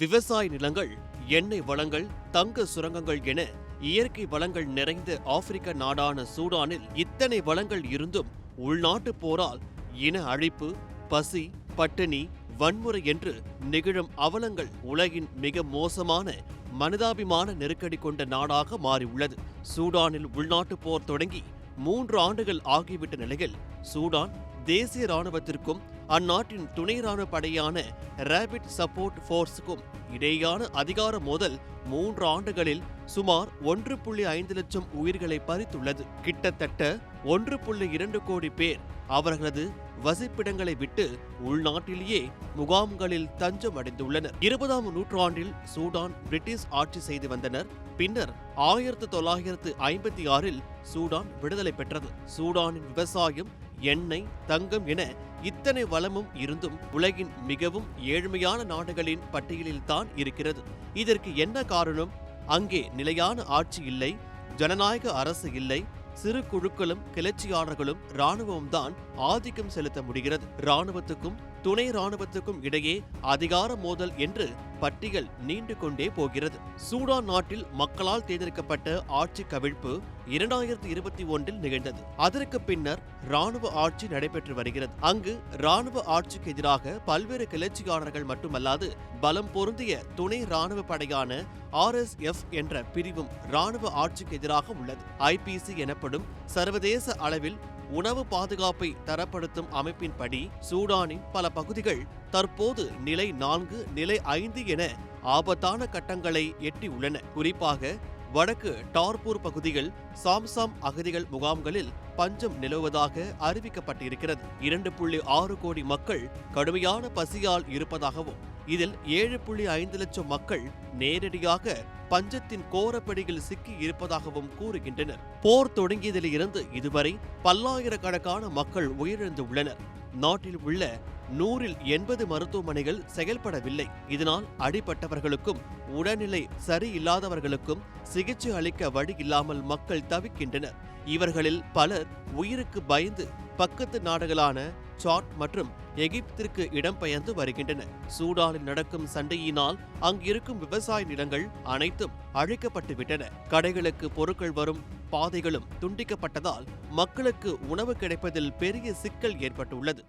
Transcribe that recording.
விவசாய நிலங்கள், எண்ணெய் வளங்கள், தங்க சுரங்கங்கள் என இயற்கை வளங்கள் நிறைந்த ஆப்பிரிக்க நாடான சூடானில் இத்தனை வளங்கள் இருந்தும் உள்நாட்டுப் போரால் இன அழிப்பு, பசி, பட்டினி, வன்முறை என்று நிகழும் அவலங்கள் உலகின் மிக மோசமான மனிதாபிமான நெருக்கடி கொண்ட நாடாக மாறியுள்ளது. சூடானில் உள்நாட்டுப் போர் தொடங்கி 3 ஆண்டுகள் ஆகிவிட்ட நிலையில் சூடான் தேசிய இராணுவத்திற்கும் அந்நாட்டின் துணை இராணுவ படையான ரேபிட் சப்போர்ட் போர்ஸுக்கும் இடையேயான அதிகார மோதல் 3 ஆண்டுகளில் சுமார் 1.5 லட்சம் உயிர்களை பறித்துள்ளது. கிட்டத்தட்ட 1.2 கோடி பேர் அவர்களது வசிப்பிடங்களை விட்டு உள்நாட்டிலேயே முகாம்களில் தஞ்சம் அடைந்துள்ளனர். 20ஆம் நூற்றாண்டில் சூடான் பிரிட்டிஷ் ஆட்சி செய்து வந்தனர். பின்னர் 1956இல் சூடான் விடுதலை பெற்றது. சூடானின் விவசாயம், எண்ணெய், தங்கம் என இத்தனை வளமும் இருந்தும் உலகின் மிகவும் ஏழ்மையான நாடுகளின் பட்டியலில் தான் இருக்கிறது. இதற்கு என்ன காரணம்? அங்கே நிலையான ஆட்சி இல்லை, ஜனநாயக அரசு இல்லை, சிறு குழுக்களும் கிளர்ச்சியாளர்களும் இராணுவமும் தான் ஆதிக்கம் செலுத்த முடிகிறது. இராணுவத்துக்கும் துணை இராணுவத்துக்கும் இடையே அதிகார மோதல் என்று பட்டியல் நீண்டு கொண்டே போகிறது. சூடான் நாட்டில் மக்களால் தேர்ந்தெடுக்கப்பட்ட ஆட்சி கவிழ்ப்பு 2021இல் நிகழ்ந்தது. அதற்கு பின்னர் இராணுவ ஆட்சி நடைபெற்று வருகிறது. அங்கு இராணுவ ஆட்சிக்கு எதிராக பல்வேறு கிளர்ச்சியாளர்கள் மட்டுமல்லாது பலம் பொருந்திய துணை இராணுவ படையான RSF என்ற பிரிவும் இராணுவ ஆட்சிக்கு எதிராக உள்ளது. IPC எனப்படும் சர்வதேச அளவில் உணவு பாதுகாப்பை தரப்படுத்தும் அமைப்பின்படி சூடானின் பல பகுதிகள் தற்போது நிலை 4, நிலை 5 என ஆபத்தான கட்டங்களை எட்டியுள்ளன. குறிப்பாக வடக்கு டார்பூர் பகுதிகள் சாம்சாம் அகதிகள் முகாம்களில் பஞ்சம் நிலவுவதாக அறிவிக்கப்பட்டிருக்கிறது. 2.6 கோடி மக்கள் கடுமையான பசியால் இருப்பதாகவும் இதில் 7.5 லட்சம் மக்கள் நேரடியாக பஞ்சத்தின் கோரப்படியில் சிக்கி இருப்பதாகவும் கூறுகின்றனர். போர் தொடங்கியதிலிருந்து இதுவரை பல்லாயிரக்கணக்கான மக்கள் உயிரிழந்துள்ளனர். நாட்டில் உள்ள 100இல் 80 மருத்துவமனைகள் செயல்படவில்லை. இதனால் அடிபட்டவர்களுக்கும் உடல்நிலை சரியில்லாதவர்களுக்கும் சிகிச்சை அளிக்க வழி இல்லாமல் மக்கள் தவிக்கின்றனர். இவர்களில் பலர் உயிருக்கு பயந்து பக்கத்து நாடுகளான சாட் மற்றும் எகிப்திற்கு இடம்பெயர்ந்து வருகின்றனர். சூடானில் நடக்கும் சண்டையினால் அங்கிருக்கும் விவசாய நிலங்கள் அனைத்தும் அழிக்கப்பட்டு விட்டன. கடைகளுக்கு பொருட்கள் வரும் பாதைகளும் துண்டிக்கப்பட்டதால் மக்களுக்கு உணவு கிடைப்பதில் பெரிய சிக்கல் ஏற்பட்டுள்ளது.